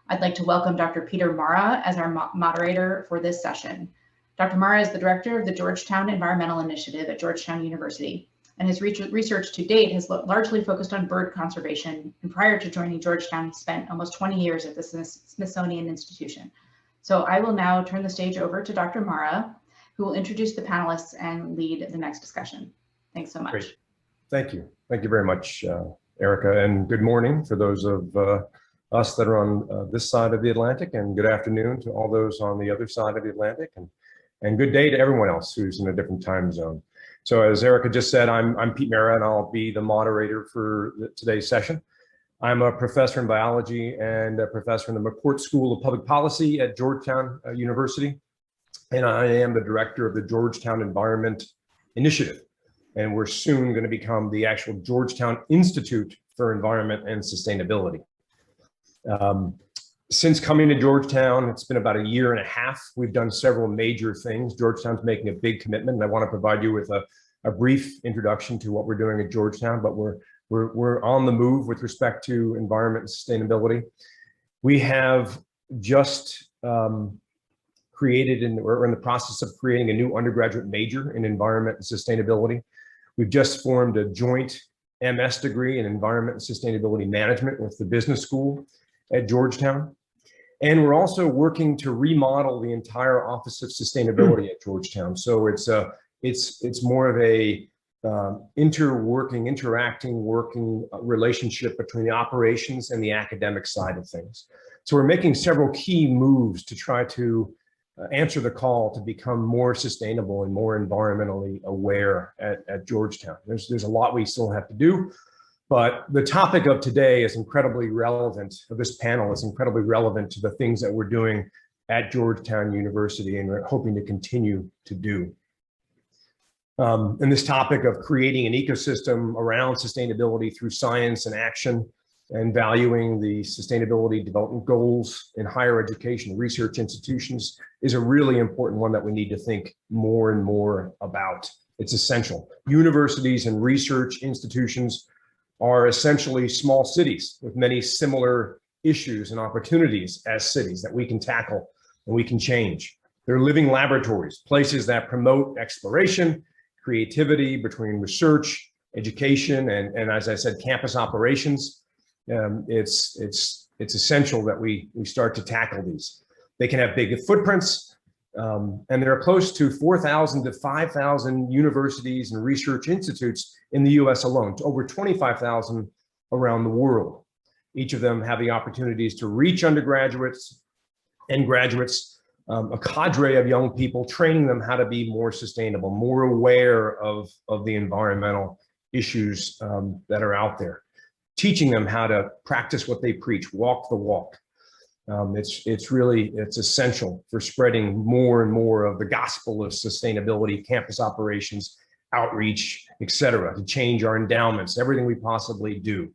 I'd like to welcome Dr. Peter Marra as our moderator for this session. Dr. Marra is the director of the Georgetown Environmental Initiative at Georgetown University, and his research to date has largely focused on bird conservation, and prior to joining Georgetown, he spent almost 20 years at the Smithsonian Institution. So I will now turn the stage over to Dr. Marra, who will introduce the panelists and lead the next discussion. Thanks so much. Great. Thank you. Thank you very much, Erica, and good morning for those of us that are on this side of the Atlantic, and good afternoon to all those on the other side of the Atlantic, and good day to everyone else who's in a different time zone. So as Erica just said, I'm Pete Marra, and I'll be the moderator for today's session. I'm a professor in biology and a professor in the McCourt School of Public Policy at Georgetown University, and I am the director of the Georgetown Environment Initiative. And we're soon going to become the actual Georgetown Institute for Environment and Sustainability. Since coming to Georgetown, it's been about a year and a half. We've done several major things. Georgetown's making a big commitment, and I want to provide you with a brief introduction to what we're doing at Georgetown, but we're on the move with respect to environment and sustainability. We have just created, we're in the process of creating a new undergraduate major in environment and sustainability. We've just formed a joint MS degree in environment and sustainability management with the business school at Georgetown. And we're also working to remodel the entire Office of Sustainability at Georgetown. So it's more of a interacting working relationship between the operations and the academic side of things. So we're making several key moves to try to answer the call to become more sustainable and more environmentally aware at Georgetown. There's a lot we still have to do, but the topic of today is incredibly relevant, of this panel is incredibly relevant to the things that we're doing at Georgetown University and we're hoping to continue to do. And this topic of creating an ecosystem around sustainability through science and action, and valuing the sustainability development goals in higher education research institutions is a really important one that we need to think more and more about. It's essential. Universities and research institutions are essentially small cities with many similar issues and opportunities as cities that we can tackle and we can change. They're living laboratories, places that promote exploration, creativity between research, education, and as I said, campus operations. It's essential that we start to tackle these. They can have big footprints, and there are close to 4,000 to 5,000 universities and research institutes in the US alone, to over 25,000 around the world. Each of them have the opportunities to reach undergraduates and graduates, a cadre of young people, training them how to be more sustainable, more aware of the environmental issues that are out there. Teaching them how to practice what they preach, walk the walk. It's essential for spreading more and more of the gospel of sustainability, campus operations, outreach, et cetera, to change our endowments, everything we possibly do.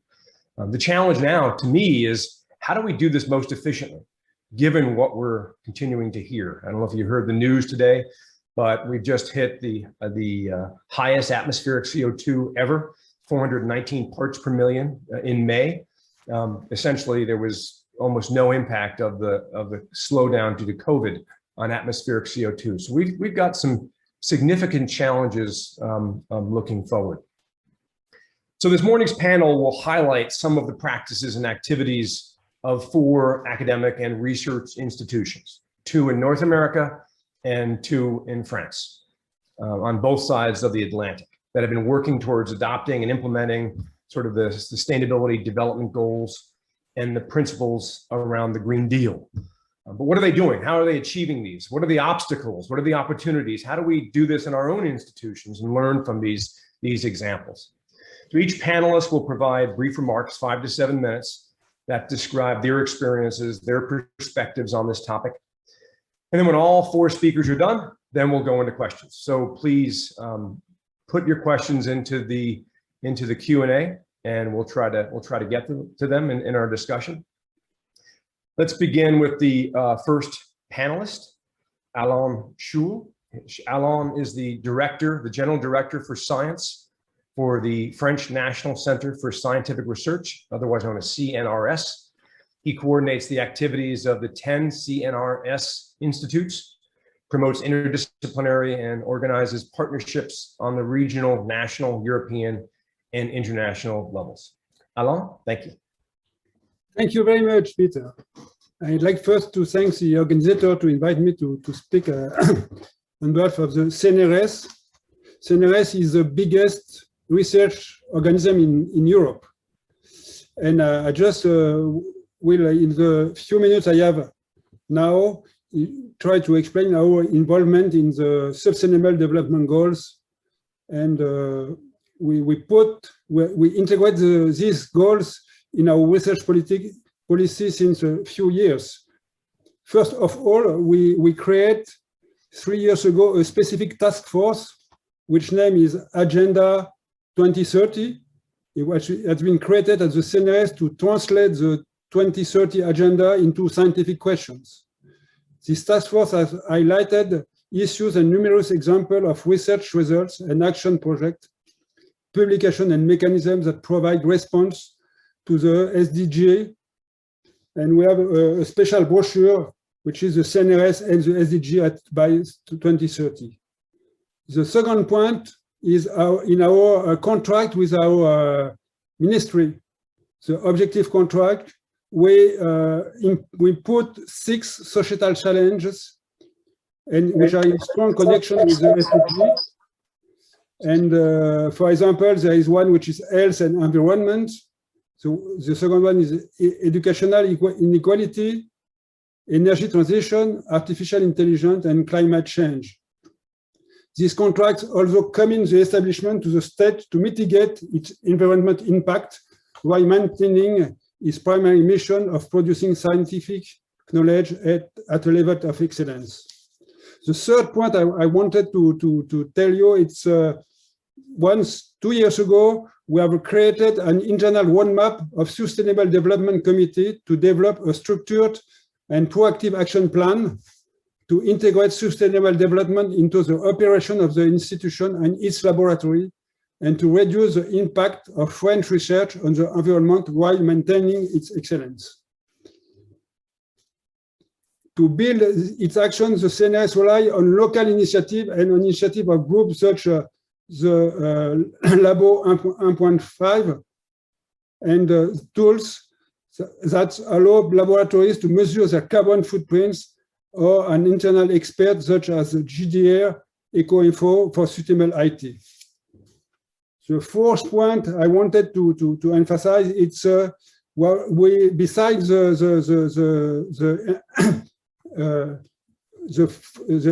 The challenge now to me is, how do we do this most efficiently, given what we're continuing to hear? I don't know if you heard the news today, but we've just hit the highest atmospheric CO2 ever. 419 parts per million in May. Essentially, there was almost no impact of the slowdown due to COVID on atmospheric CO2. So we've got some significant challenges looking forward. So this morning's panel will highlight some of the practices and activities of 4 academic and research institutions, 2 in North America and 2 in France, on both sides of the Atlantic, that have been working towards adopting and implementing sort of the sustainability development goals and the principles around the Green Deal. But what are they doing? How are they achieving these? What are the obstacles? What are the opportunities? How do we do this in our own institutions and learn from these examples? So each panelist will provide brief remarks, 5 to 7 minutes, that describe their experiences, their perspectives on this topic. And then when all 4 speakers are done, then we'll go into questions. So please, put your questions into the Q&A, and we'll try to get to them in our discussion. Let's begin with the first panelist, Alain Schuhl. Alain is the general director for science for the French National Center for Scientific Research, otherwise known as CNRS. He coordinates the activities of the 10 CNRS institutes, promotes interdisciplinary, and organizes partnerships on the regional, national, European, and international levels. Alain, thank you. Thank you very much, Peter. I'd like first to thank the organizer to invite me to speak on behalf of the CNRS. CNRS is the biggest research organism in Europe. And I just will, in the few minutes I have now, try to explain our involvement in the Sustainable Development Goals. And we integrate these goals in our research policy since a few years. First of all, we create 3 years ago a specific task force, which name is Agenda 2030. It has been created at the CNRS to translate the 2030 agenda into scientific questions. This task force has highlighted issues and numerous examples of research results and action projects, publication and mechanisms that provide response to the SDG. And we have a special brochure, which is the CNRS and the SDG by 2030. The second point is in our contract with our ministry, the objective contract. We put 6 societal challenges, and which are in strong connection with the SDG. And for example, there is one which is health and environment. So the second one is educational inequality, energy transition, artificial intelligence, and climate change. These contracts also commit the establishment to the state to mitigate its environment impact while maintaining its primary mission of producing scientific knowledge at a level of excellence. The third point I wanted to tell you, it's 2 years ago, we have created an internal roadmap of Sustainable Development Committee to develop a structured and proactive action plan to integrate sustainable development into the operation of the institution and its laboratory, and to reduce the impact of French research on the environment while maintaining its excellence. To build its actions, the CNRS relies on local initiative and on initiative of groups such as the Labo 1.5 and tools that allow laboratories to measure their carbon footprints, or an internal expert such as GDR, EcoInfo for sustainable IT. The fourth point I wanted to emphasize, it's besides the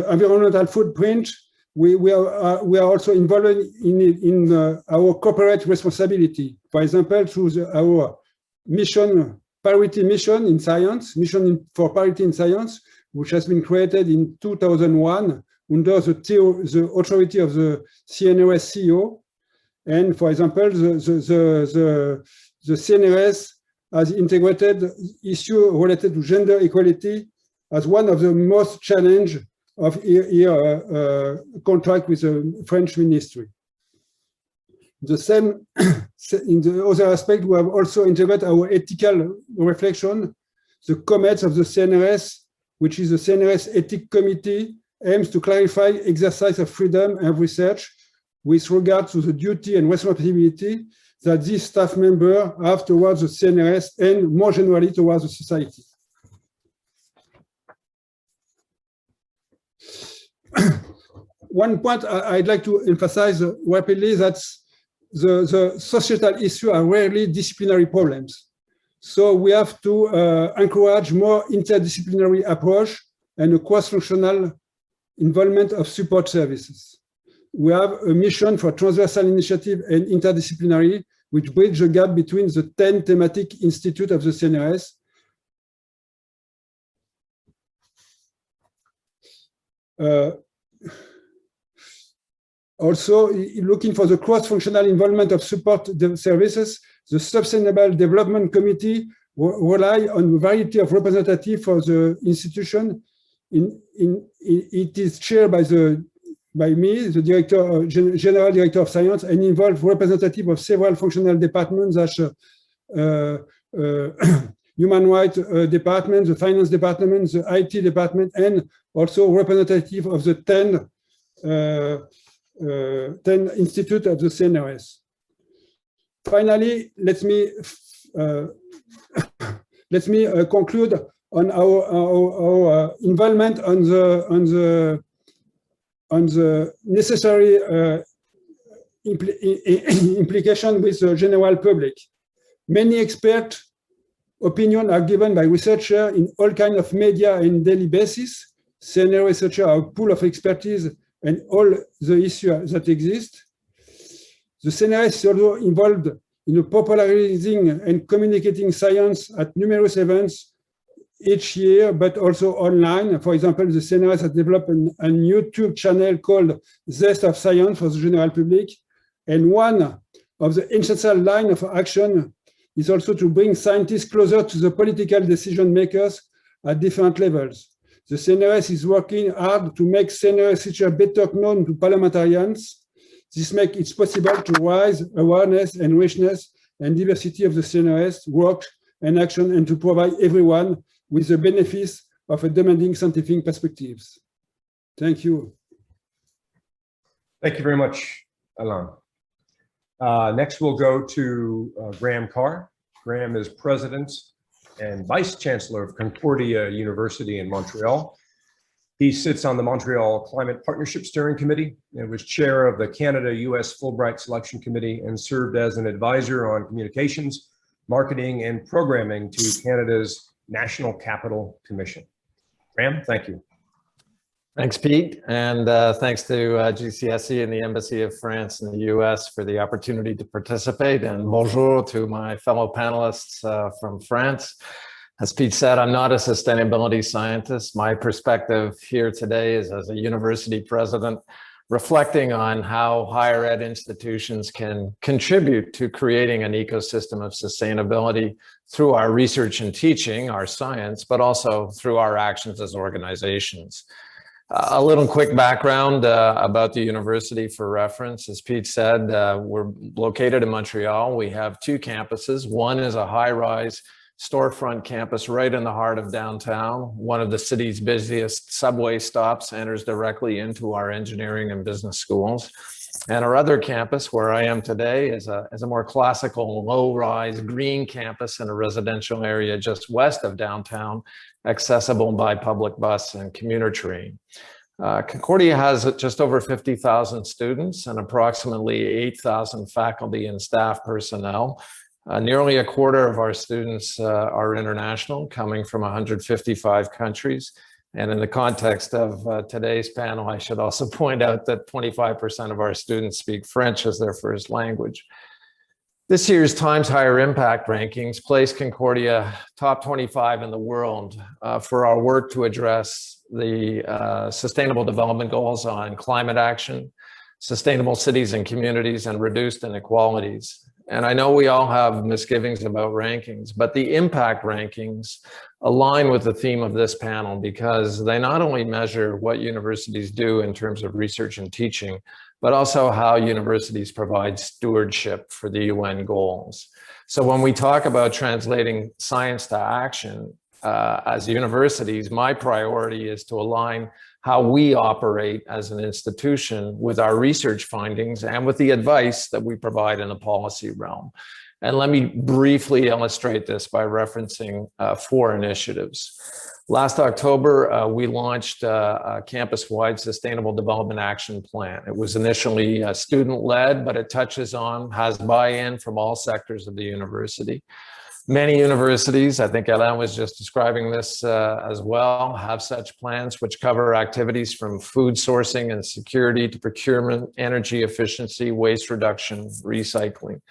environmental footprint, we are also involved in our corporate responsibility. For example, through our mission, parity mission in science, for parity in science, which has been created in 2001 under the authority of the CNRS CEO. And for example, the CNRS has integrated issues related to gender equality as one of the most challenging of her contract with the French ministry. The same, in the other aspect, we have also integrated our ethical reflection. The comments of the CNRS, which is the CNRS Ethics Committee, aims to clarify exercise of freedom and research with regard to the duty and responsibility that these staff members have towards the CNRS and more generally towards the society. One point I'd like to emphasize rapidly, that the societal issues are rarely disciplinary problems. So we have to encourage more interdisciplinary approach and a cross-functional involvement of support services. We have a mission for transversal initiative and interdisciplinary, which bridge the gap between the 10 thematic institutes of the CNRS. Also, looking for the cross-functional involvement of support services, the Sustainable Development Committee rely on a variety of representatives for the institution. It is chaired by me, the General Director of Science, and involves representatives of several functional departments such as human rights department, the finance department, the IT department, and also representative of the 10 institutes of the CNRS. Finally, let me conclude on our involvement on the necessary implication with the general public. Many expert opinions are given by researchers in all kinds of media and daily basis. CNRS researchers are a pool of expertise and all the issues that exist. The CNRS is also involved in popularizing and communicating science at numerous events each year, but also online. For example, the CNRS has developed a YouTube channel called Zest of Science for the general public. And one of the essential lines of action is also to bring scientists closer to the political decision makers at different levels. The CNRS is working hard to make CNRS research better known to parliamentarians. This makes it possible to raise awareness and richness and diversity of the CNRS work and action, and to provide everyone with the benefits of a demanding scientific perspectives. Thank you. Thank you very much, Alain. Next, we'll go to Graham Carr. Graham is president and vice chancellor of Concordia University in Montreal. He sits on the Montreal Climate Partnership Steering Committee and was chair of the Canada-US Fulbright Selection Committee and served as an advisor on communications, marketing, and programming to Canada's National Capital Commission. Graham, thank you. Thanks, Pete, and thanks to GCSE and the Embassy of France in the US for the opportunity to participate, and bonjour to my fellow panelists from France. As Pete said, I'm not a sustainability scientist. My perspective here today is as a university president, reflecting on how higher ed institutions can contribute to creating an ecosystem of sustainability through our research and teaching, our science, but also through our actions as organizations. A little quick background about the university for reference. As Pete said, we're located in Montreal. We have two campuses. One is a high-rise storefront campus right in the heart of downtown. One of the city's busiest subway stops enters directly into our engineering and business schools. And our other campus, where I am today, is a more classical low-rise green campus in a residential area just west of downtown, accessible by public bus and commuter train. Concordia has just over 50,000 students and approximately 8,000 faculty and staff personnel. Nearly a quarter of our students are international, coming from 155 countries. And in the context of today's panel, I should also point out that 25% of our students speak French as their first language. This year's Times Higher Impact Rankings placed Concordia top 25 in the world for our work to address the Sustainable Development Goals on climate action, sustainable cities and communities, and reduced inequalities. And I know we all have misgivings about rankings, but the impact rankings align with the theme of this panel because they not only measure what universities do in terms of research and teaching, but also how universities provide stewardship for the UN goals. So when we talk about translating science to action as universities, my priority is to align how we operate as an institution with our research findings and with the advice that we provide in the policy realm. And let me briefly illustrate this by referencing 4 initiatives. Last October, we launched a campus-wide Sustainable Development Action Plan. It was initially student-led, but it has buy-in from all sectors of the university. Many universities, I think Alain was just describing this as well, have such plans which cover activities from food sourcing and security to procurement, energy efficiency, waste reduction, recycling.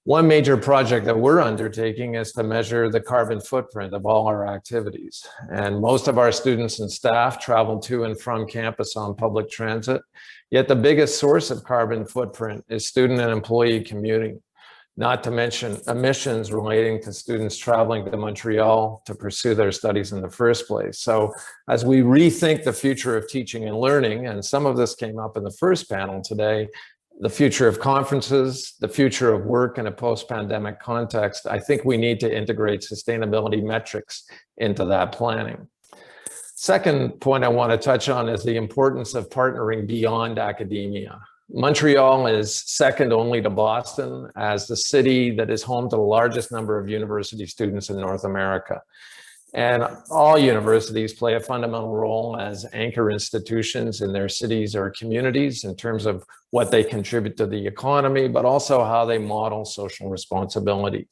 One major project that we're undertaking is to measure the carbon footprint of all our activities. And most of our students and staff travel to and from campus on public transit, yet the biggest source of carbon footprint is student and employee commuting, not to mention emissions relating to students traveling to Montreal to pursue their studies in the first place. So as we rethink the future of teaching and learning, and some of this came up in the first panel today, the future of conferences, the future of work in a post-pandemic context, I think we need to integrate sustainability metrics into that planning. Second point I want to touch on is the importance of partnering beyond academia. Montreal is second only to Boston as the city that is home to the largest number of university students in North America. And all universities play a fundamental role as anchor institutions in their cities or communities in terms of what they contribute to the economy, but also how they model social responsibility.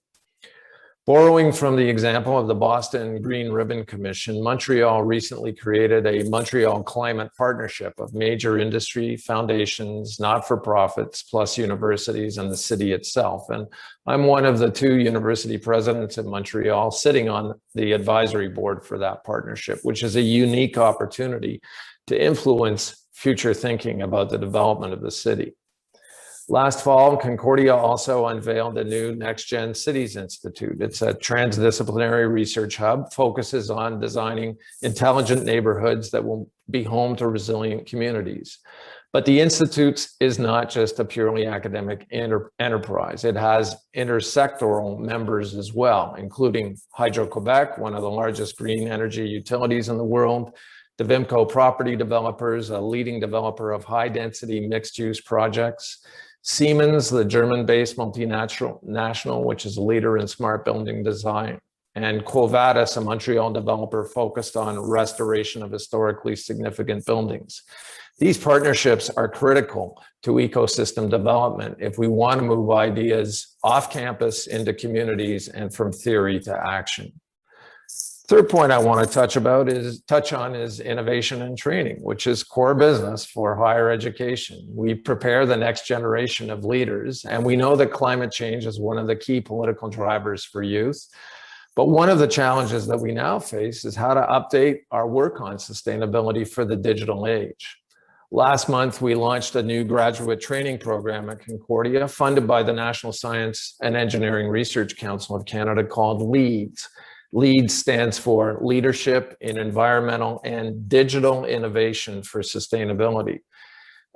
Borrowing from the example of the Boston Green Ribbon Commission, Montreal recently created a Montreal Climate Partnership of major industry, foundations, not-for-profits, plus universities and the city itself. And I'm one of the 2 university presidents in Montreal sitting on the advisory board for that partnership, which is a unique opportunity to influence future thinking about the development of the city. Last fall, Concordia also unveiled a new Next Gen Cities Institute. It's a transdisciplinary research hub, focuses on designing intelligent neighborhoods that will be home to resilient communities. But the Institute is not just a purely academic enterprise. It has intersectoral members as well, including Hydro-Quebec, one of the largest green energy utilities in the world, Devimco Property Developers, a leading developer of high-density mixed-use projects, Siemens, the German-based multinational, which is a leader in smart building design, and Quo Vadis, a Montreal developer focused on restoration of historically significant buildings. These partnerships are critical to ecosystem development if we want to move ideas off campus into communities and from theory to action. Third point I want to touch on is innovation and training, which is core business for higher education. We prepare the next generation of leaders, and we know that climate change is one of the key political drivers for youth. But one of the challenges that we now face is how to update our work on sustainability for the digital age. Last month, we launched a new graduate training program at Concordia, funded by the National Science and Engineering Research Council of Canada, called LEADS. LEAD stands for Leadership in Environmental and Digital Innovation for Sustainability.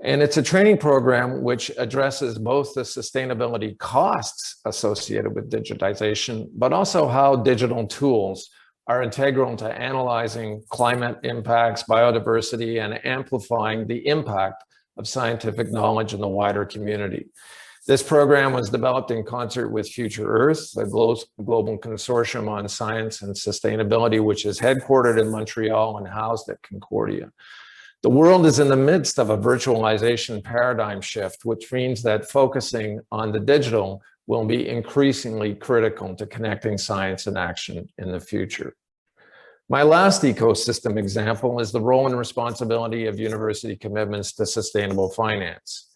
And it's a training program which addresses both the sustainability costs associated with digitization, but also how digital tools are integral to analyzing climate impacts, biodiversity, and amplifying the impact of scientific knowledge in the wider community. This program was developed in concert with Future Earth, a global consortium on science and sustainability, which is headquartered in Montreal and housed at Concordia. The world is in the midst of a virtualization paradigm shift, which means that focusing on the digital will be increasingly critical to connecting science and action in the future. My last ecosystem example is the role and responsibility of university commitments to sustainable finance.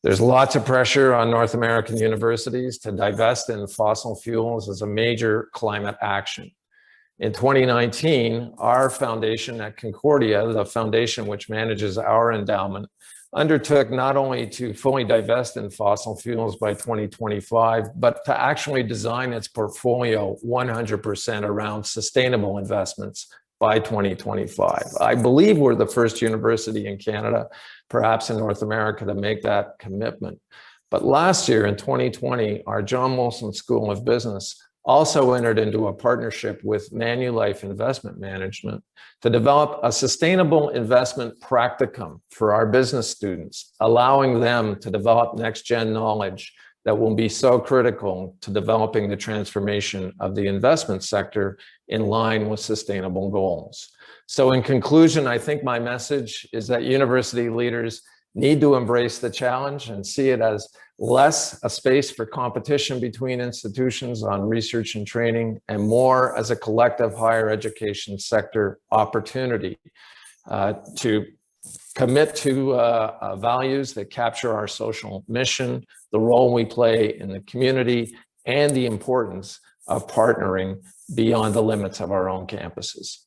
There's lots of pressure on North American universities to divest in fossil fuels as a major climate action. In 2019, our foundation at Concordia, the foundation which manages our endowment, undertook not only to fully divest in fossil fuels by 2025, but to actually design its portfolio 100% around sustainable investments by 2025. I believe we're the first university in Canada, perhaps in North America, to make that commitment. But last year in 2020, our John Molson School of Business also entered into a partnership with Manulife Investment Management to develop a sustainable investment practicum for our business students, allowing them to develop next-gen knowledge that will be so critical to developing the transformation of the investment sector in line with sustainable goals. So in conclusion, I think my message is that university leaders need to embrace the challenge and see it as less a space for competition between institutions on research and training, and more as a collective higher education sector opportunity to commit to values that capture our social mission, the role we play in the community, and the importance of partnering beyond the limits of our own campuses.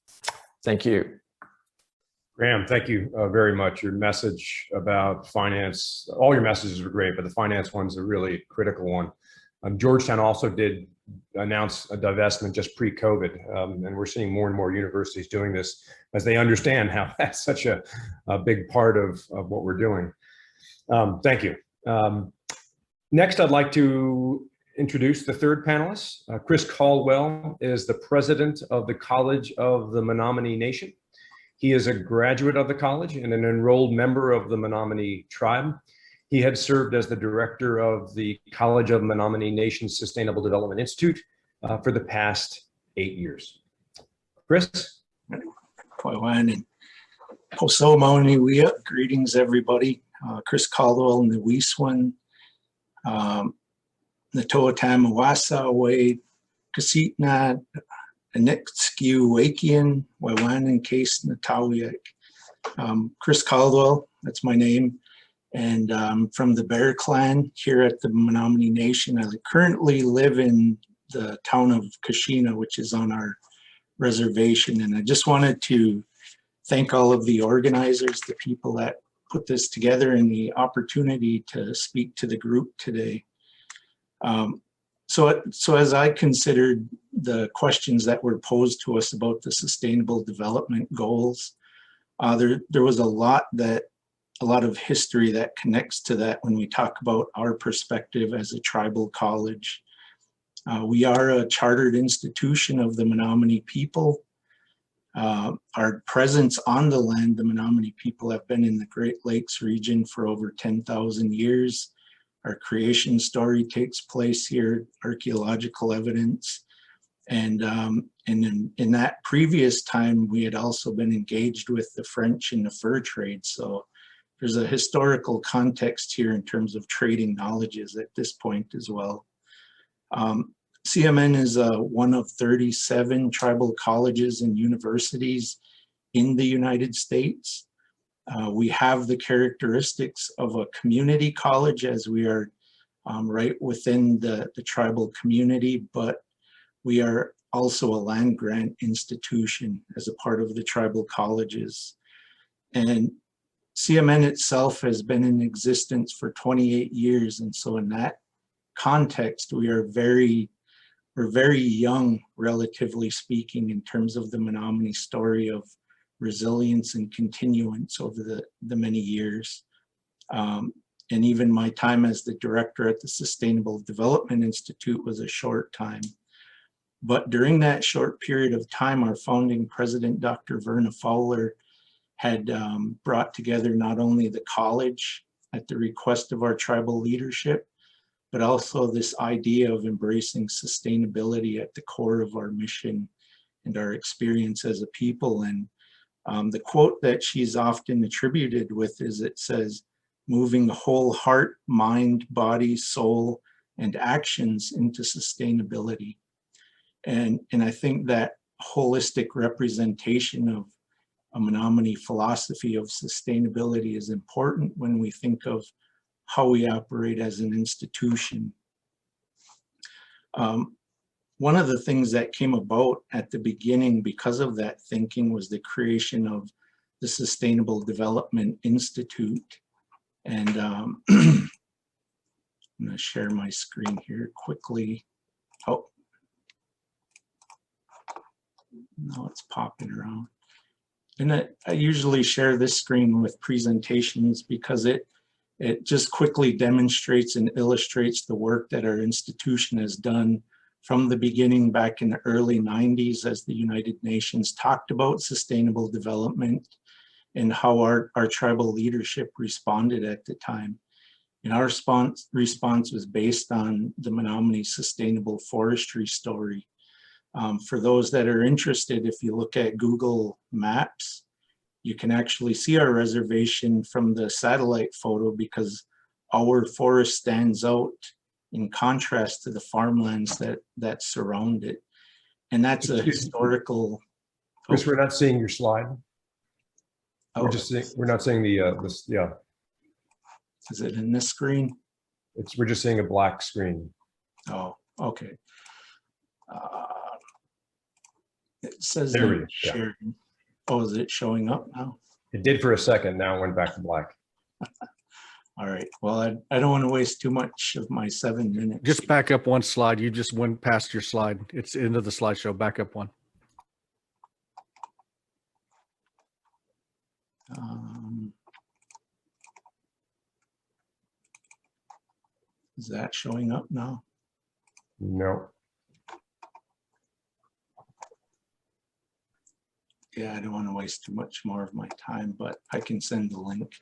Thank you. Graham, thank you very much. Your message about finance, all your messages are great, but the finance one's a really critical one. Georgetown also did announce a divestment just pre-COVID, and we're seeing more and more universities doing this as they understand how that's such a big part of what we're doing. Thank you. Next, I'd like to introduce the third panelist. Chris Caldwell is the president of the College of the Menominee Nation. He is a graduate of the college and an enrolled member of the Menominee tribe. He had served as the director of the College of Menominee Nation Sustainable Development Institute for the past 8 years. Chris? Greetings, everybody. Chris Caldwell in the Weeswan, Natoatam Wasa Way, Kasitna, Anexkiu Wakian, Wawanan Case Natawiak. Chris Caldwell, that's my name, and from the Bear Clan here at the Menominee Nation. I currently live in the town of Kashina, which is on our reservation, and I just wanted to thank all of the organizers, the people that put this together, and the opportunity to speak to the group today. So as I considered the questions that were posed to us about the Sustainable Development Goals, there was a lot of history that connects to that when we talk about our perspective as a tribal college. We are a chartered institution of the Menominee people. Our presence on the land, the Menominee people have been in the Great Lakes region for over 10,000 years. Our creation story takes place here, archaeological evidence. And in that previous time, we had also been engaged with the French in the fur trade. So there's a historical context here in terms of trading knowledges at this point as well. CMN is one of 37 tribal colleges and universities in the United States. We have the characteristics of a community college as we are right within the tribal community, but we are also a land grant institution as a part of the tribal colleges. And CMN itself has been in existence for 28 years. And so in that context, we're very young, relatively speaking, in terms of the Menominee story of resilience and continuance over the many years. And even my time as the director at the Sustainable Development Institute was a short time. But during that short period of time, our founding president, Dr. Verna Fowler, had brought together not only the college at the request of our tribal leadership, but also this idea of embracing sustainability at the core of our mission and our experience as a people. And the quote that she's often attributed with is, it says, moving the whole heart, mind, body, soul, and actions into sustainability. And I think that holistic representation of a Menominee philosophy of sustainability is important when we think of how we operate as an institution. One of the things that came about at the beginning because of that thinking was the creation of the Sustainable Development Institute. And I'm going to share my screen here quickly. Oh, now it's popping around. And I usually share this screen with presentations because it just quickly demonstrates and illustrates the work that our institution has done from the beginning back in the early 90s as the United Nations talked about sustainable development and how our tribal leadership responded at the time. And our response was based on the Menominee sustainable forestry story. For those that are interested, if you look at Google Maps, you can actually see our reservation from the satellite photo because our forest stands out in contrast to the farmlands that surround it. And that's a historical. Chris, we're not seeing your slide. Oh, We're not seeing the, this, yeah. Is it in this screen? We're just seeing a black screen. Oh, okay. It says There we go. sharing. Yeah. Oh, is it showing up now? It did for a second, now it went back to black. All right, well, I don't want to waste too much of my 7 minutes. Just back up one slide. You just went past your slide. It's into the slideshow. Back up one. Is that showing up now? No. Yeah, I don't want to waste too much more of my time, but I can send the link.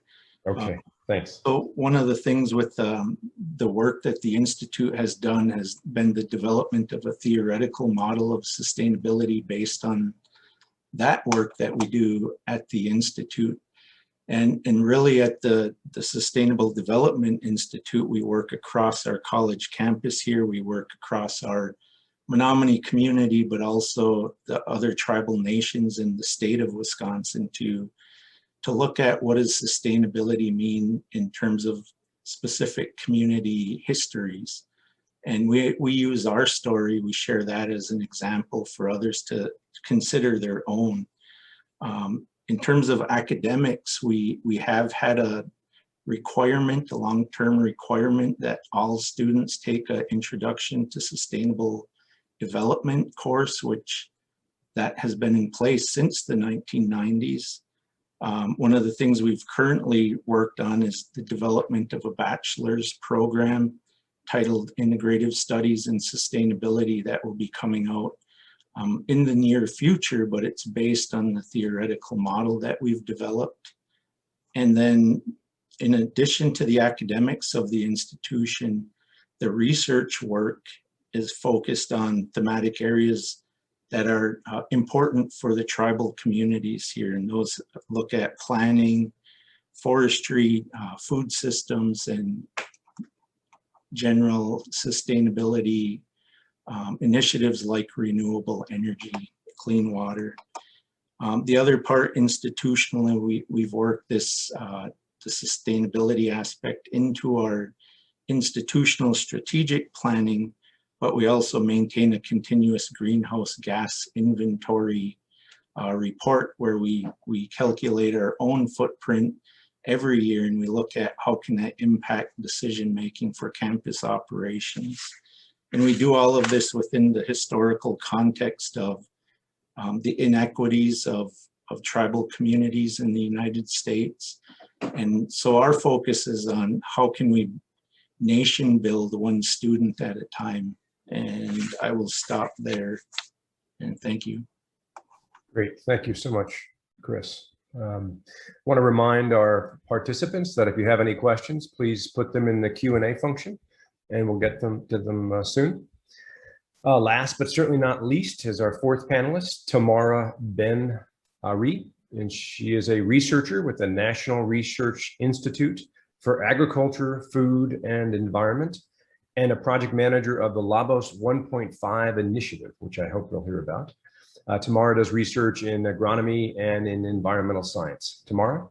Okay, thanks. So one of the things with the work that the Institute has done has been the development of a theoretical model of sustainability based on that work that we do at the Institute. And really at the Sustainable Development Institute, we work across our college campus here. We work across our Menominee community, but also the other tribal nations in the state of Wisconsin to look at what does sustainability mean in terms of specific community histories. And we use our story, we share that as an example for others to consider their own. In terms of academics, we have had a requirement, a long-term requirement that all students take an Introduction to Sustainable Development course, which that has been in place since the 1990s. One of the things we've currently worked on is the development of a bachelor's program titled Integrative Studies in Sustainability that will be coming out in the near future, but it's based on the theoretical model that we've developed. And then in addition to the academics of the institution, the research work is focused on thematic areas that are important for the tribal communities here. And those look at planning, forestry, food systems, and general sustainability initiatives like renewable energy, clean water. The other part institutionally, we've worked this the sustainability aspect into our institutional strategic planning, but we also maintain a continuous greenhouse gas inventory report where we calculate our own footprint every year, and we look at how can that impact decision-making for campus operations. And we do all of this within the historical context of the inequities of tribal communities in the United States. And so our focus is on how can we nation build one student at a time. And I will stop there, and thank you. Great, thank you so much, Chris. Want to remind our participants that if you have any questions, please put them in the Q&A function, and we'll get them to them soon. Last but certainly not least is our fourth panelist, Tamara Benahri, and she is a researcher with the National Research Institute for Agriculture, Food, and Environment, and a project manager of the Labos 1.5 initiative, which I hope you'll hear about. Tamara does research in agronomy and in environmental science. Tamara?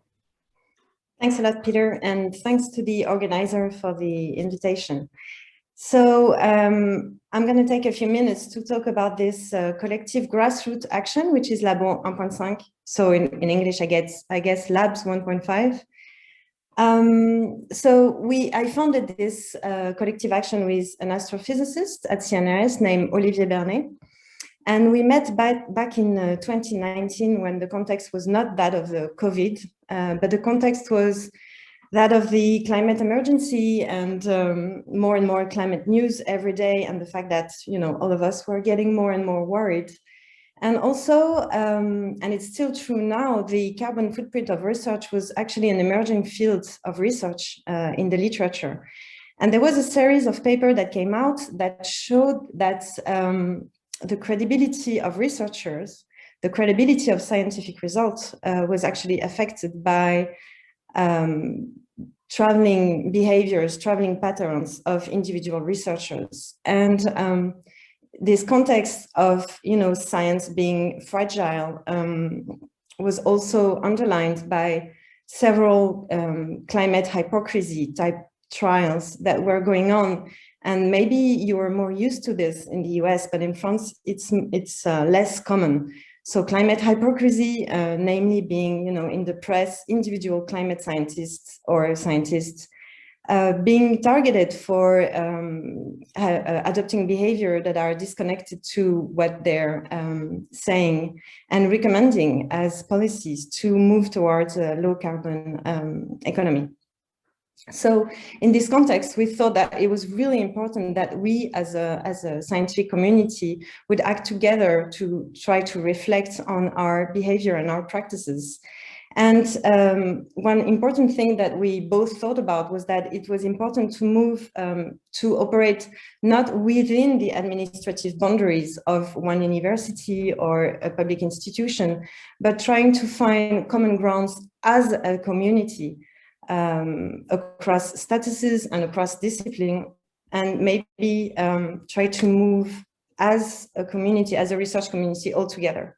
Thanks a lot, Peter, and thanks to the organizer for the invitation. So I'm going to take a few minutes to talk about this collective grassroots action, which is Labos 1.5. So in English, I guess Labs 1.5. I founded this collective action with an astrophysicist at CNRS named Olivier Bernet. And we met back in 2019 when the context was not that of the COVID, but the context was that of the climate emergency and more and more climate news every day, and the fact that, you know, all of us were getting more and more worried. And also, and it's still true now, the carbon footprint of research was actually an emerging field of research in the literature. And there was a series of papers that came out that showed that the credibility of researchers, the credibility of scientific results was actually affected by traveling behaviors, traveling patterns of individual researchers. And this context of, you know, science being fragile was also underlined by several climate hypocrisy type trials that were going on. And maybe you are more used to this in the US, but in France, it's less common. So climate hypocrisy, namely being, you know, in the press, individual climate scientists or scientists being targeted for adopting behavior that are disconnected to what they're saying and recommending as policies to move towards a low carbon economy. So in this context, we thought that it was really important that we as a scientific community would act together to try to reflect on our behavior and our practices. And one important thing that we both thought about was that it was important to move to operate not within the administrative boundaries of one university or a public institution, but trying to find common grounds as a community across statuses and across discipline, and maybe try to move as a community, as a research community altogether.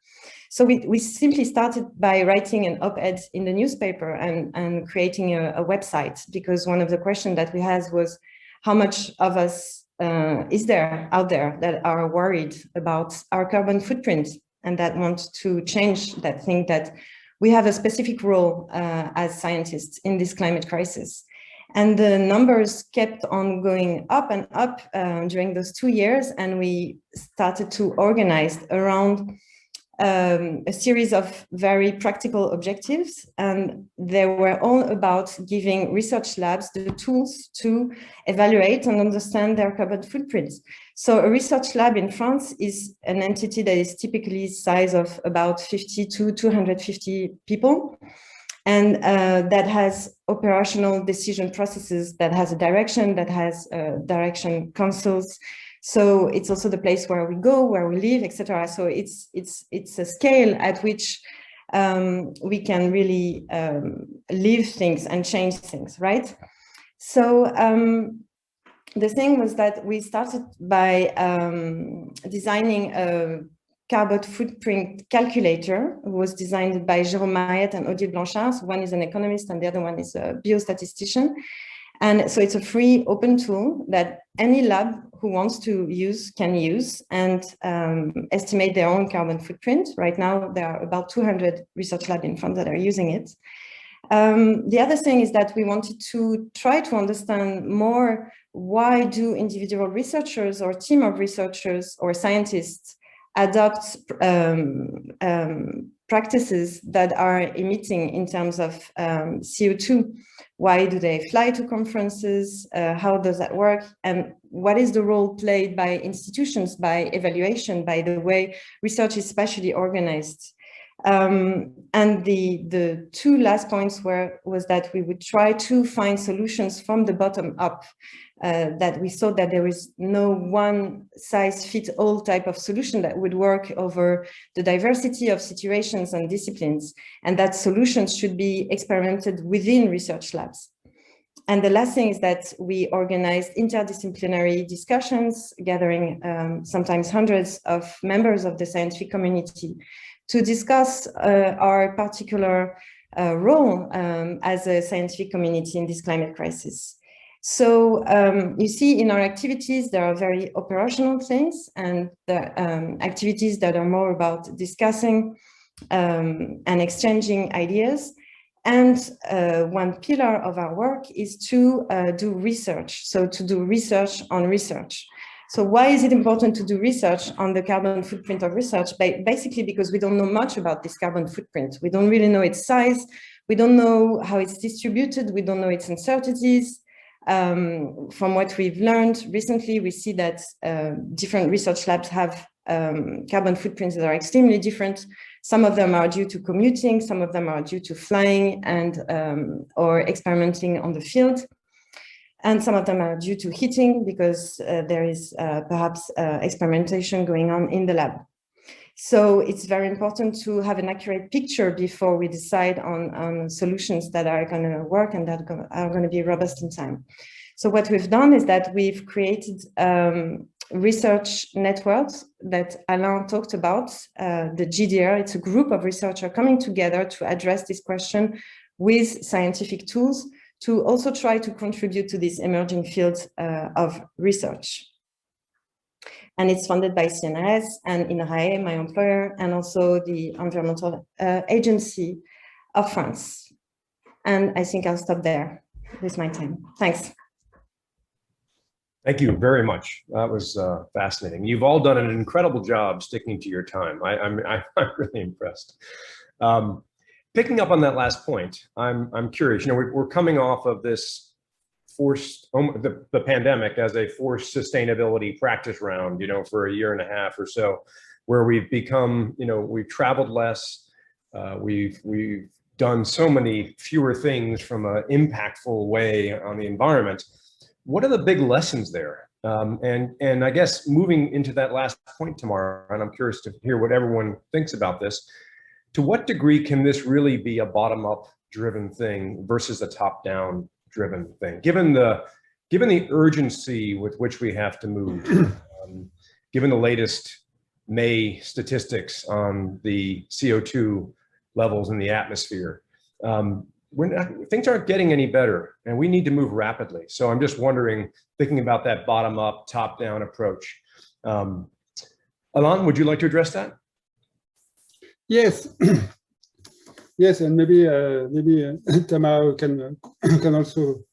So we simply started by writing an op-ed in the newspaper and creating a website, because one of the questions that we had was how much of us is there out there that are worried about our carbon footprint and that want to change, that think that we have a specific role as scientists in this climate crisis. And the numbers kept on going up and up during those 2 years. And we started to organize around a series of very practical objectives. And they were all about giving research labs the tools to evaluate and understand their carbon footprints. So a research lab in France is an entity that is typically size of about 50 to 250 people. And that has operational decision processes, that has a direction, that has direction councils. So it's also the place where we go, where we live, etc. So it's a scale at which we can really live things and change things, right? So the thing was that we started by designing a carbon footprint calculator. It was designed by Jérôme Mariette and Odile Blanchard. So one is an economist and the other one is a biostatistician. And so it's a free open tool that any lab who wants to use can use and estimate their own carbon footprint. Right now, there are about 200 research labs in France that are using it. The other thing is that we wanted to try to understand more, why do individual researchers or team of researchers or scientists adopt practices that are emitting in terms of CO2? Why do they fly to conferences? How does that work? And what is the role played by institutions, by evaluation, by the way research is spatially organized? And the two last points was that we would try to find solutions from the bottom up, that we saw that there is no one size fit all type of solution that would work over the diversity of situations and disciplines, and that solutions should be experimented within research labs. And the last thing is that we organized interdisciplinary discussions, gathering sometimes hundreds of members of the scientific community to discuss our particular role as a scientific community in this climate crisis. So you see in our activities, there are very operational things, and the activities that are more about discussing and exchanging ideas. And one pillar of our work is to do research. So to do research on research. So why is it important to do research on the carbon footprint of research? Basically because we don't know much about this carbon footprint. We don't really know its size. We don't know how it's distributed. We don't know its uncertainties. From what we've learned recently, we see that different research labs have carbon footprints that are extremely different. Some of them are due to commuting, some of them are due to flying and or experimenting on the field. And some of them are due to heating because there is perhaps experimentation going on in the lab. So it's very important to have an accurate picture before we decide on solutions that are going to work and that are going to be robust in time. So what we've done is that we've created research networks that Alain talked about, the GDR. It's a group of researchers coming together to address this question with scientific tools to also try to contribute to this emerging field of research. And it's funded by CNRS and INRAE, my employer, and also the Environmental Agency of France. And I think I'll stop there with my time. Thanks. Thank you very much. That was fascinating. You've all done an incredible job sticking to your time. I'm really impressed. Picking up on that last point, I'm curious. You know, we're coming off of this forced the pandemic as a forced sustainability practice round, for a year and a half or so, where we've become, we've traveled less, we've done so many fewer things from an impactful way on the environment. What are the big lessons there? And I guess moving into that last point, Tamara, and I'm curious to hear what everyone thinks about this. To what degree can this really be a bottom-up driven thing versus a top-down driven thing? Given the urgency with which we have to move, given the latest May statistics on the CO2 levels in the atmosphere, things aren't getting any better, and we need to move rapidly. So I'm just wondering, thinking about that bottom-up, top-down approach. Alain, would you like to address that? Yes, yes, and maybe Tamara can also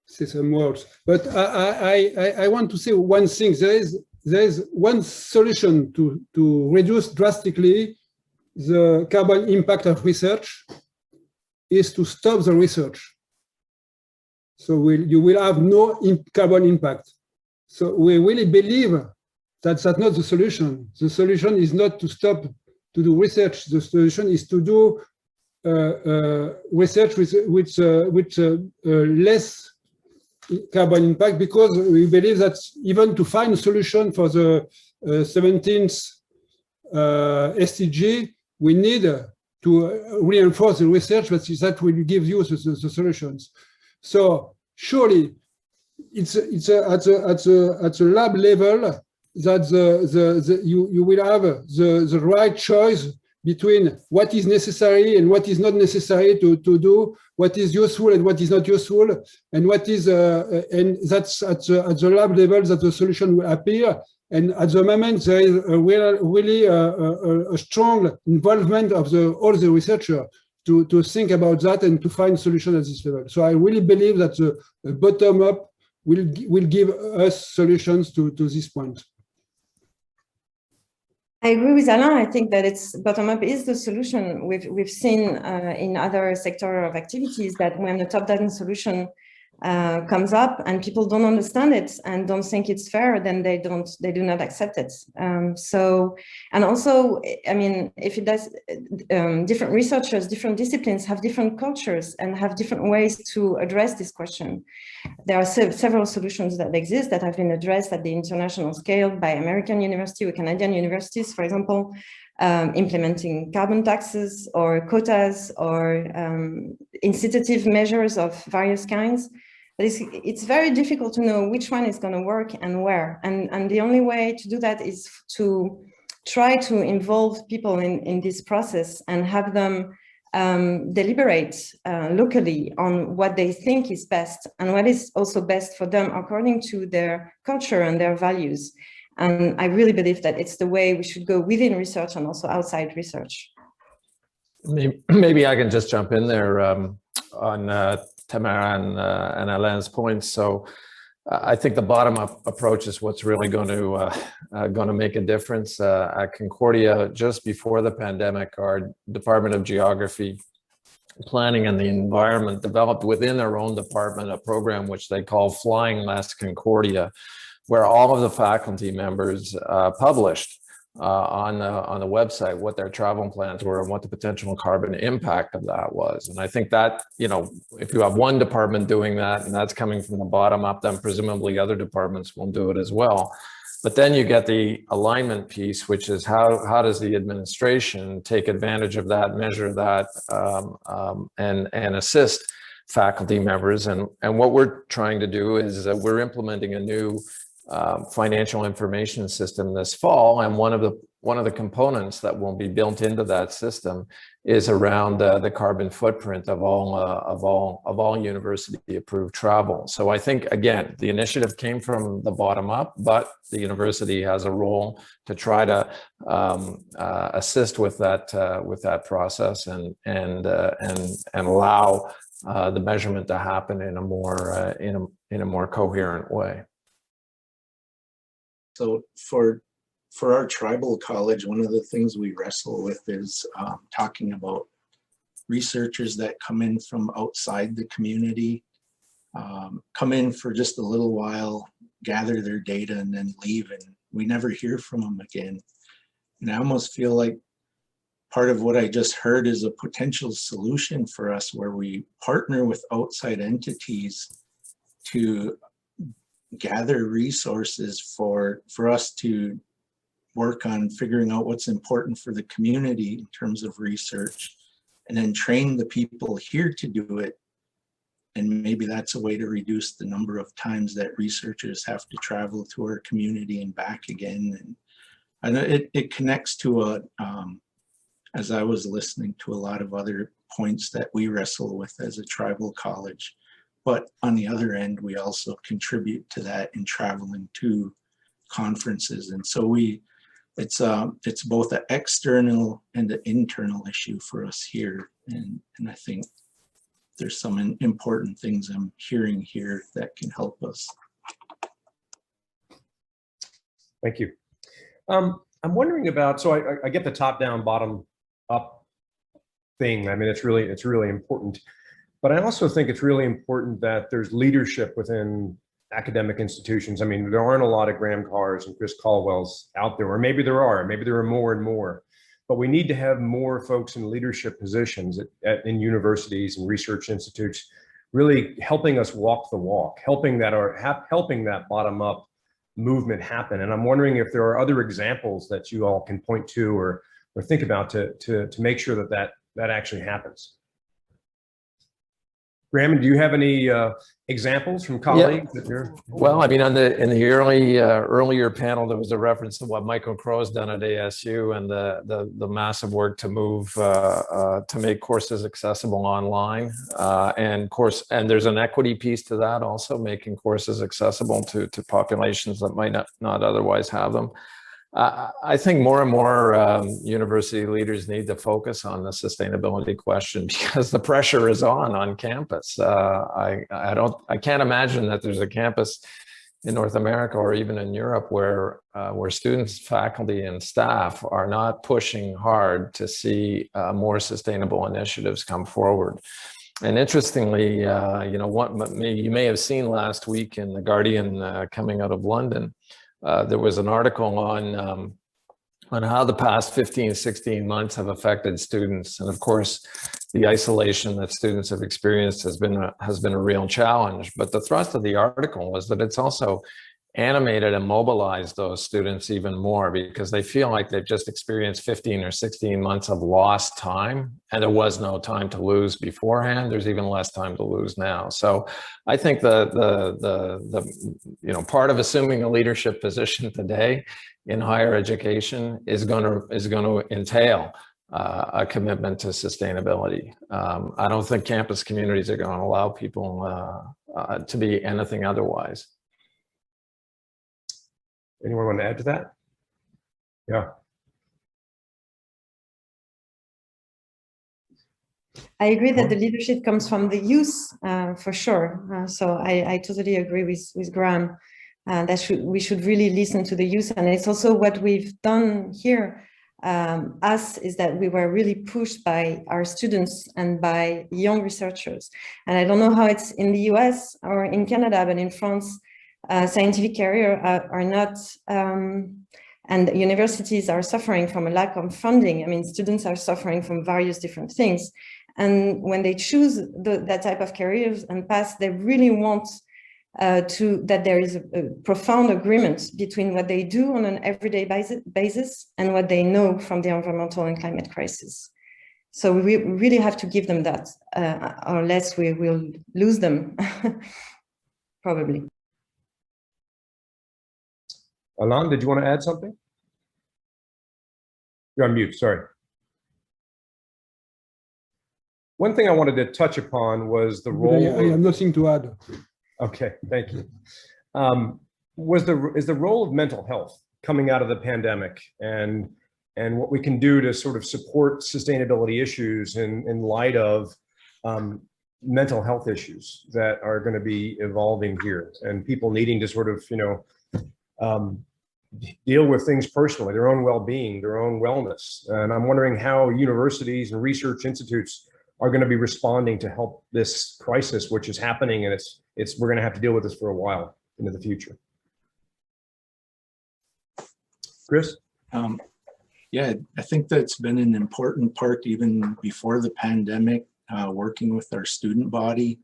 say some words. But I want to say one thing. There is one solution to reduce drastically the carbon impact of research is to stop the research. So you will have no carbon impact. So we really believe that that's not the solution. The solution is not to stop to do research. The solution is to do research with less carbon impact, because we believe that even to find a solution for the 17th SDG, we need to reinforce the research that will give you the solutions. So surely it's at the lab level that you will have the right choice between what is necessary and what is not necessary to do, what is useful and what is not useful, and what is and that's at the lab level that the solution will appear. And at the moment, there is really a strong involvement of all the researchers to think about that and to find solutions at this level. So I really believe that the bottom up will give us solutions to this point. I agree with Alain. I think that bottom-up is the solution. We've seen in other sectoral activities that when the top-down solution comes up and people don't understand it and don't think it's fair, then they do not accept it. And also, I mean, if it does, different researchers, different disciplines have different cultures and have different ways to address this question. There are several solutions that exist that have been addressed at the international scale by American universities or Canadian universities, for example, implementing carbon taxes or quotas or incitative measures of various kinds. But it's very difficult to know which one is going to work and where. And the only way to do that is to try to involve people in this process and have them deliberate locally on what they think is best and what is also best for them according to their culture and their values. And I really believe that it's the way we should go within research and also outside research. Maybe I can just jump in there on Tamara and Alain's points. So I think the bottom-up approach is what's really going to make a difference. At Concordia, just before the pandemic, our Department of Geography, Planning and the Environment developed within their own department a program which they call Flying Less Concordia, where all of the faculty members published on the website what their travel plans were and what the potential carbon impact of that was. And I think that, if you have one department doing that and that's coming from the bottom up, then presumably other departments will do it as well. But then you get the alignment piece, which is how does the administration take advantage of that, measure that, and assist faculty members. And what we're trying to do is we're implementing a new financial information system this fall, and one of the components that will be built into that system is around the carbon footprint of all university approved travel. So I think, again, the initiative came from the bottom up, but the university has a role to try to assist with that process and allow the measurement to happen in a more coherent way. So for our tribal college, one of the things we wrestle with is talking about researchers that come in from outside the community come in for just a little while, gather their data, and then leave, and we never hear from them again. And I almost feel like part of what I just heard is a potential solution for us, where we partner with outside entities to gather resources for us to work on figuring out what's important for the community in terms of research, and then train the people here to do it. And maybe that's a way to reduce the number of times that researchers have to travel to our community and back again. And I know it connects to as I was listening to a lot of other points that we wrestle with as a tribal college. But on the other end, we also contribute to that in traveling to conferences. And so it's both an external and an internal issue for us here. And I think there's some important things I'm hearing here that can help us. Thank you. I'm wondering about, so I get the top down, bottom up thing. I mean, it's really important, but I also think it's really important that there's leadership within academic institutions. I mean, there aren't a lot of Graham Carrs and Chris Caldwells out there, or maybe there are more and more, but we need to have more folks in leadership positions in universities and research institutes, really helping us walk the walk, helping that bottom up movement happen. And I'm wondering if there are other examples that you all can point to or think about to make sure that actually happens. Graham, do you have any examples from colleagues? Yeah. That you're... Well, I mean, in the earlier panel, there was a reference to what Michael Crow's done at ASU and the massive work to move to make courses accessible online, and there's an equity piece to that also, making courses accessible to populations that might not otherwise have them. I think more and more university leaders need to focus on the sustainability question, because the pressure is on campus. I can't imagine that there's a campus in North America or even in Europe where students, faculty, and staff are not pushing hard to see more sustainable initiatives come forward. And interestingly, you may have seen last week in The Guardian coming out of London, there was an article on how the past 15, 16 months have affected students. And of course, the isolation that students have experienced has been a real challenge. But the thrust of the article was that it's also animated and mobilized those students even more, because they feel like they've just experienced 15 or 16 months of lost time, and there was no time to lose beforehand. There's even less time to lose now. So I think the part of assuming a leadership position today in higher education is going to entail a commitment to sustainability. I don't think campus communities are going to allow people to be anything otherwise. Anyone want to add to that? Yeah. I agree that the leadership comes from the youth, for sure. So I totally agree with Graham that we should really listen to the youth. And it's also what we've done here, is that we were really pushed by our students and by young researchers. And I don't know how it's in the US or in Canada, but in France, scientific careers are not, and universities are suffering from a lack of funding. I mean, students are suffering from various different things. And when they choose that type of careers and paths, they really want that there is a profound agreement between what they do on an everyday basis and what they know from the environmental and climate crisis. So we really have to give them that, or else we will lose them, probably. Alain, did you want to add something? You're on mute, sorry. One thing I wanted to touch upon was the role. I have nothing to add. Okay, thank you. Is the role of mental health coming out of the pandemic and what we can do to sort of support sustainability issues in light of mental health issues that are going to be evolving here, and people needing to sort of, deal with things personally, their own well-being, their own wellness. And I'm wondering how universities and research institutes are going to be responding to help this crisis, which is happening, and we're going to have to deal with this for a while into the future. Chris? Yeah, I think that's been an important part even before the pandemic, working with our student body.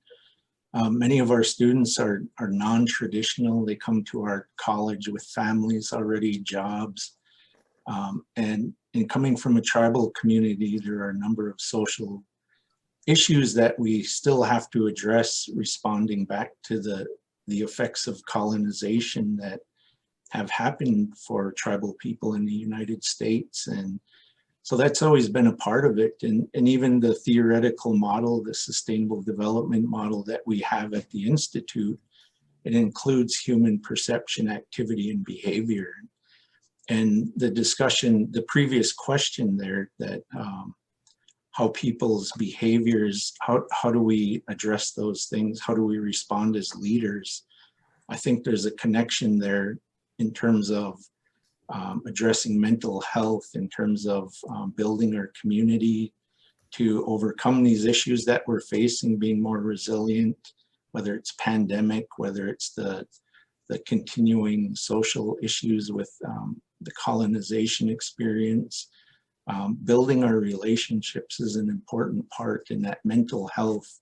Many of our students are non-traditional. They come to our college with families already, jobs. And coming from a tribal community, there are a number of social issues that we still have to address, responding back to the effects of colonization that have happened for tribal people in the United States. And so that's always been a part of it. And even the theoretical model, the sustainable development model that we have at the Institute, it includes human perception, activity, and behavior. And the discussion, the previous question there, that how people's behaviors, how do we address those things? How do we respond as leaders? I think there's a connection there in terms of addressing mental health, in terms of building our community to overcome these issues that we're facing, being more resilient, whether it's pandemic, whether it's the continuing social issues with the colonization experience. Building our relationships is an important part, and that mental health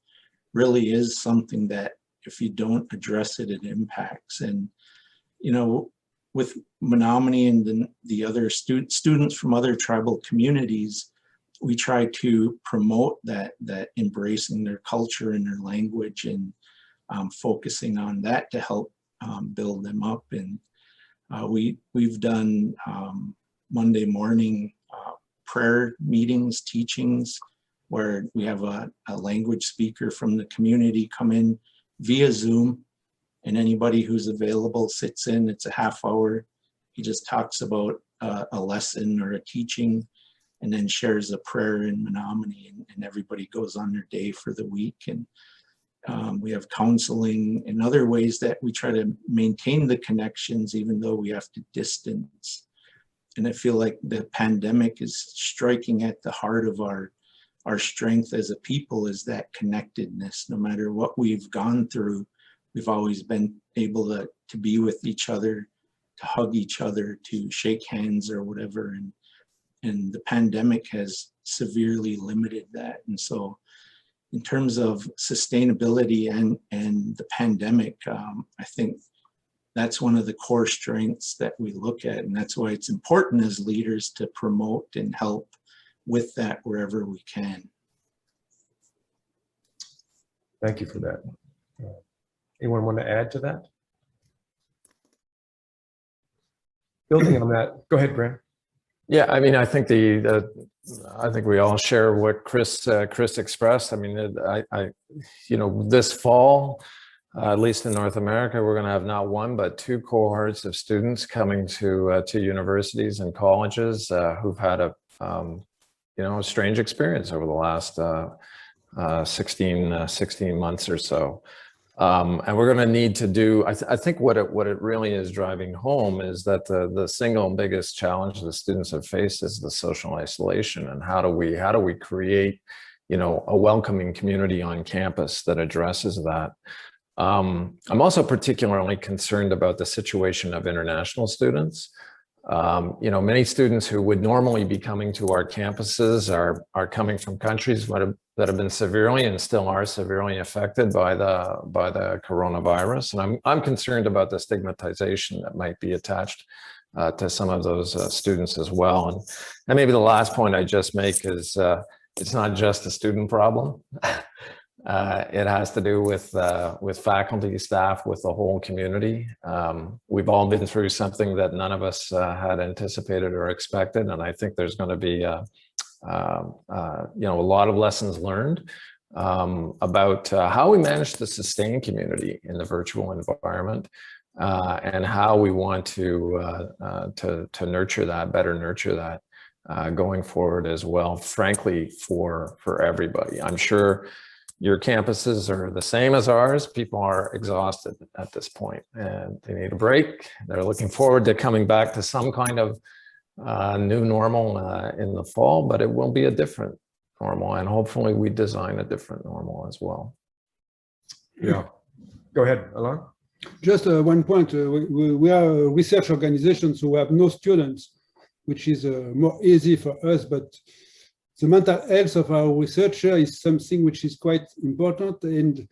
really is something that if you don't address it, it impacts. And, you know, with Menominee and the other students from other tribal communities, we try to promote that embracing their culture and their language, and focusing on that to help build them up. And we've done Monday morning prayer meetings, teachings, where we have a language speaker from the community come in via Zoom, and anybody who's available sits in. It's a half hour. He just talks about a lesson or a teaching, and then shares a prayer in Menominee, and everybody goes on their day for the week. And we have counseling and other ways that we try to maintain the connections, even though we have to distance. And I feel like the pandemic is striking at the heart of our strength as a people, is that connectedness. No matter what we've gone through, we've always been able to be with each other, to hug each other, to shake hands or whatever. And the pandemic has severely limited that. And so in terms of sustainability and the pandemic, I think that's one of the core strengths that we look at. And that's why it's important as leaders to promote and help with that wherever we can. Thank you for that. Anyone want to add to that? Building on that, go ahead, Graham. Yeah, I mean, I think I think we all share what Chris expressed. I mean, you know, this fall, at least in North America, we're going to have not one but two cohorts of students coming to universities and colleges who've had a you know, a strange experience over the last 16 months or so. And we're going to need to do, I think what it really is driving home is that the single biggest challenge the students have faced is the social isolation. And how do we create, you know, a welcoming community on campus that addresses that? I'm also particularly concerned about the situation of international students. You know, many students who would normally be coming to our campuses are coming from countries that have been severely and still are severely affected by the coronavirus. And I'm concerned about the stigmatization that might be attached to some of those students as well. And maybe the last point I just make is it's not just a student problem. It has to do with faculty, staff, with the whole community. We've all been through something that none of us had anticipated or expected, and I think there's going to be you know, a lot of lessons learned about how we manage to sustain community in the virtual environment, and how we want to nurture that, better nurture that going forward as well. Frankly, for everybody, I'm sure. Your campuses are the same as ours. People are exhausted at this point and they need a break. They're looking forward to coming back to some kind of new normal in the fall, but it will be a different normal, and hopefully we design a different normal as well. Yeah. Go ahead, Alain. Just one point, we are a research organization, so we have no students, which is more easy for us, but the mental health of our researcher is something which is quite important. And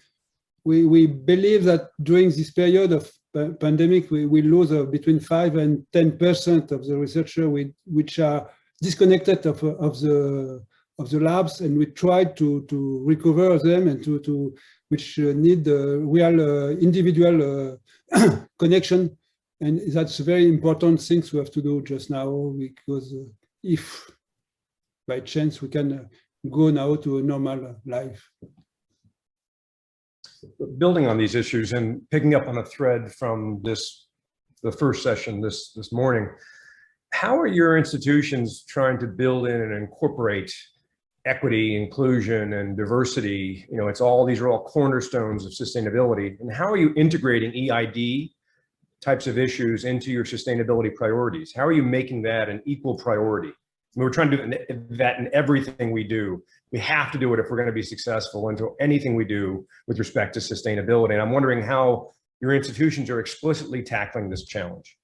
we believe that during this period of pandemic, we lose between 5 and 10% of the researchers which are disconnected of the labs, and we try to recover them and which need real individual connection. And that's a very important thing we have to do just now, because if by chance we can go now to a normal life. Building on these issues and picking up on a thread from the first session this morning, how are your institutions trying to build in and incorporate equity, inclusion, and diversity? You know, these are all cornerstones of sustainability. And how are you integrating EID types of issues into your sustainability priorities? How are you making that an equal priority? We're trying to do that in everything we do. We have to do it if we're going to be successful into anything we do with respect to sustainability. And I'm wondering how your institutions are explicitly tackling this challenge.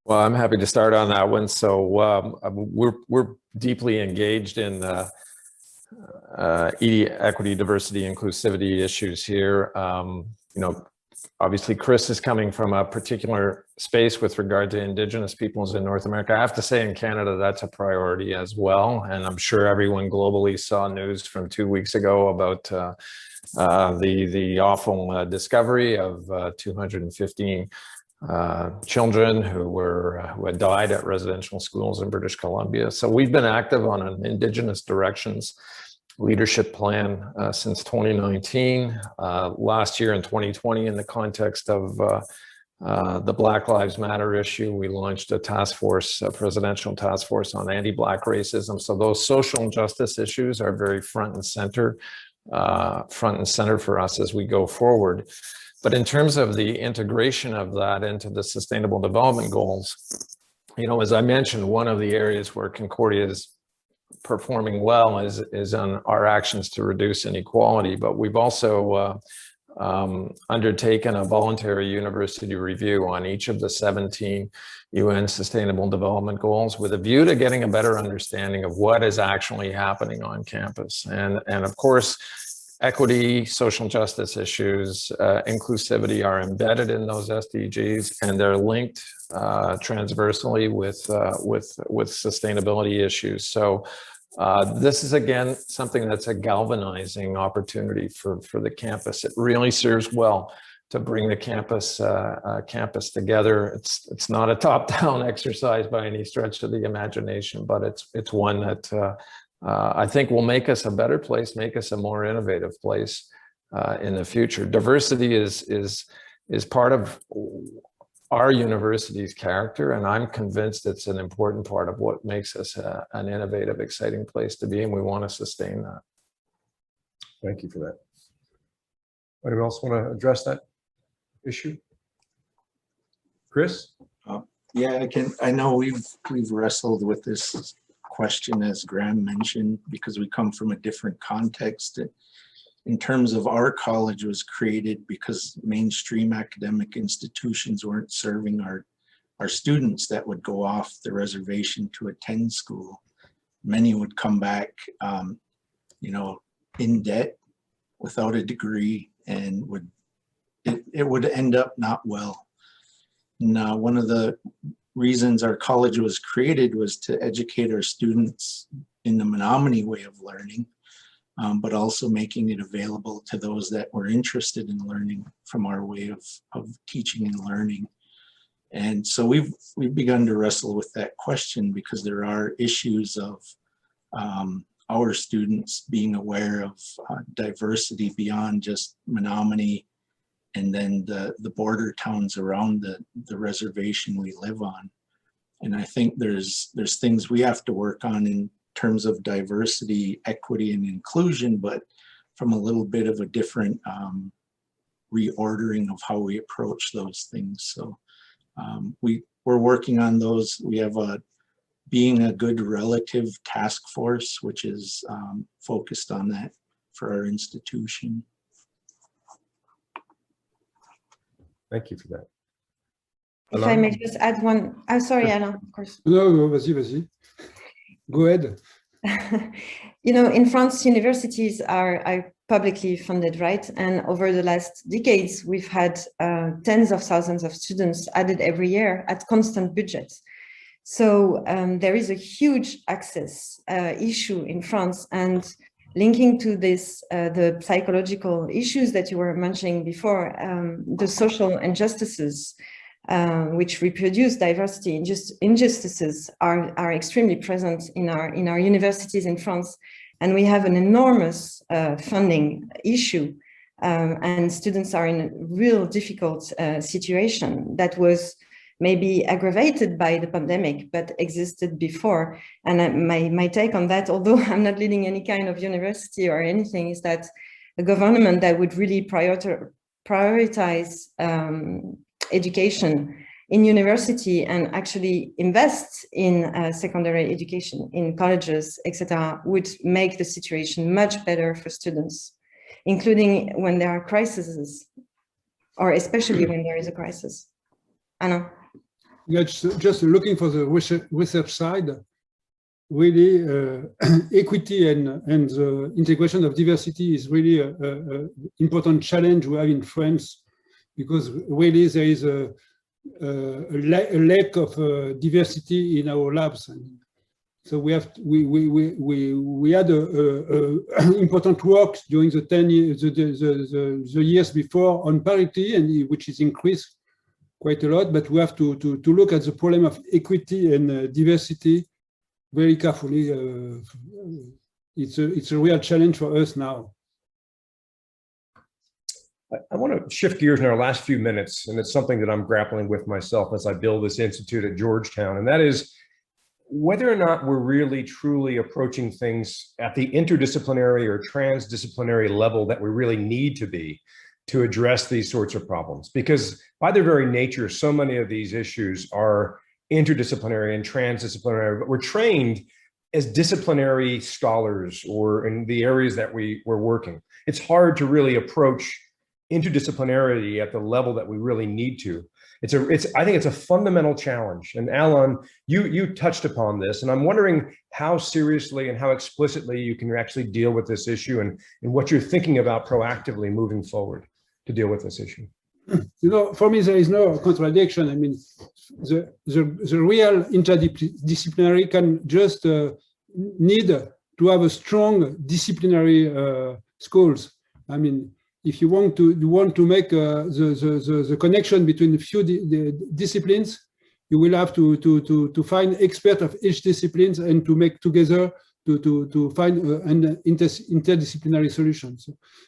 Well, I'm happy to start on that one. So we're deeply engaged in equity, diversity, inclusivity issues here. You know, obviously, Chris is coming from a particular space with regard to Indigenous peoples in North America. I have to say, in Canada, that's a priority as well. And I'm sure everyone globally saw news from 2 weeks ago about the awful discovery of 215 children who had died at residential schools in British Columbia. So we've been active on an Indigenous directions leadership plan since 2019. Last year in 2020, in the context of the Black Lives Matter issue, we launched a task force, a presidential task force on anti-Black racism. So those social justice issues are very front and center for us as we go forward. But in terms of the integration of that into the Sustainable Development Goals, you know, as I mentioned, one of the areas where Concordia is performing well is on our actions to reduce inequality. But we've also undertaken a voluntary university review on each of the 17 UN Sustainable Development Goals with a view to getting a better understanding of what is actually happening on campus. And of course, equity, social justice issues, inclusivity are embedded in those SDGs, and they're linked transversely with sustainability issues. So this is, again, something that's a galvanizing opportunity for the campus. It really serves well to bring the campus together. It's not a top-down exercise by any stretch of the imagination, but it's one that I think will make us a better place, make us a more innovative place in the future. Diversity is part of our university's character, and I'm convinced it's an important part of what makes us an innovative, exciting place to be, and we want to sustain that. Thank you for that. Anyone else want to address that issue? Chris? Yeah, I know we've wrestled with this question, as Graham mentioned, because we come from a different context. In terms of our college was created because mainstream academic institutions weren't serving our students that would go off the reservation to attend school. Many would come back, you know, in debt, without a degree, and it would end up not well. Now, one of the reasons our college was created was to educate our students in the Menominee way of learning, but also making it available to those that were interested in learning from our way of teaching and learning. And so we've begun to wrestle with that question, because there are issues of our students being aware of diversity beyond just Menominee and then the border towns around the reservation we live on. And I think there's things we have to work on in terms of diversity, equity, and inclusion, but from a little bit of a different reordering of how we approach those things. So we're working on those. We have a being a good relative task force, which is focused on that for our institution. Thank you for that. If Alain? I may just add one, I'm sorry, Alain, of course. No, vas-y. Go ahead. You know, in France, universities are publicly funded, right? And over the last decades, we've had tens of thousands of students added every year at constant budgets. So there is a huge access issue in France, and linking to this, the psychological issues that you were mentioning before, the social injustices, which reproduce diversity injustices are extremely present in our universities in France. And we have an enormous funding issue, and students are in a real difficult situation that was maybe aggravated by the pandemic, but existed before. And my take on that, although I'm not leading any kind of university or anything, is that a government that would really prioritize education in university and actually invest in secondary education in colleges, etc., would make the situation much better for students, including when there are crises, or especially when there is a crisis. Alain? Yeah, just looking for the research side, really equity and the integration of diversity is really an important challenge we have in France, because really there is a lack of diversity in our labs. So we had important work during the 10 years, the years before on parity, and which is increased quite a lot, but we have to look at the problem of equity and diversity very carefully. It's a real challenge for us now. I want to shift gears in our last few minutes, and it's something that I'm grappling with myself as I build this institute at Georgetown, and that is whether or not we're really truly approaching things at the interdisciplinary or transdisciplinary level that we really need to be to address these sorts of problems. Because by their very nature, so many of these issues are interdisciplinary and transdisciplinary, but we're trained as disciplinary scholars or in the areas that we're working. It's hard to really approach interdisciplinarity at the level that we really need to. I think it's a fundamental challenge. And Alain, you touched upon this, and I'm wondering how seriously and how explicitly you can actually deal with this issue and what you're thinking about proactively moving forward to deal with this issue. You know, for me, there is no contradiction. I mean, the real interdisciplinary can just need to have a strong disciplinary schools. I mean, if you want to make the connection between a few disciplines, you will have to find experts of each disciplines and to make together to find an interdisciplinary solution.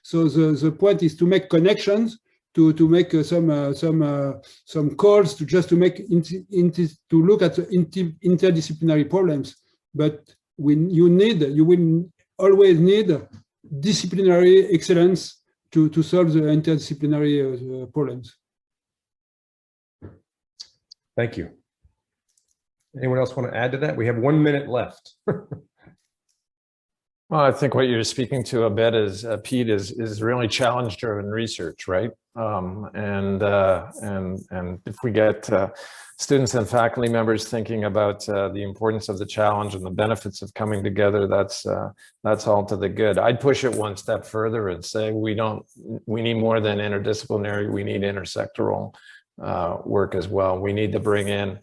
So the point is to make connections, to make some calls to make to look at interdisciplinary problems. But you will always need disciplinary excellence to solve the interdisciplinary problems. Thank you. Anyone else want to add to that? We have 1 minute left. Well, I think what you're speaking to a bit is, Pete, is really challenge-driven research, right? And if we get students and faculty members thinking about the importance of the challenge and the benefits of coming together, that's all to the good. I'd push it one step further and say we need more than interdisciplinary. We need intersectoral work as well. We need to bring in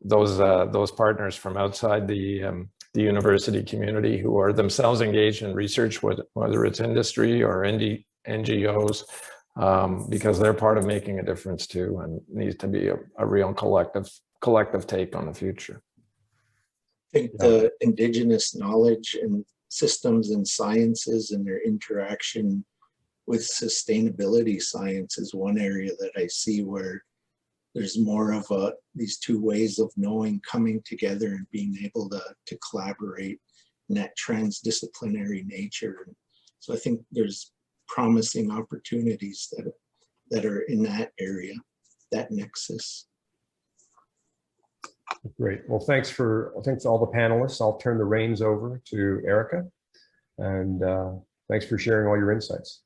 those partners from outside the university community who are themselves engaged in research, whether it's industry or NGOs, because they're part of making a difference too, and needs to be a real collective take on the future. I think the indigenous knowledge and systems and sciences and their interaction with sustainability science is one area that I see where there's more of these two ways of knowing coming together and being able to collaborate in that transdisciplinary nature. So I think there's promising opportunities that are in that area, that nexus. Great. Well, thanks to all the panelists. I'll turn the reins over to Erica, and thanks for sharing all your insights.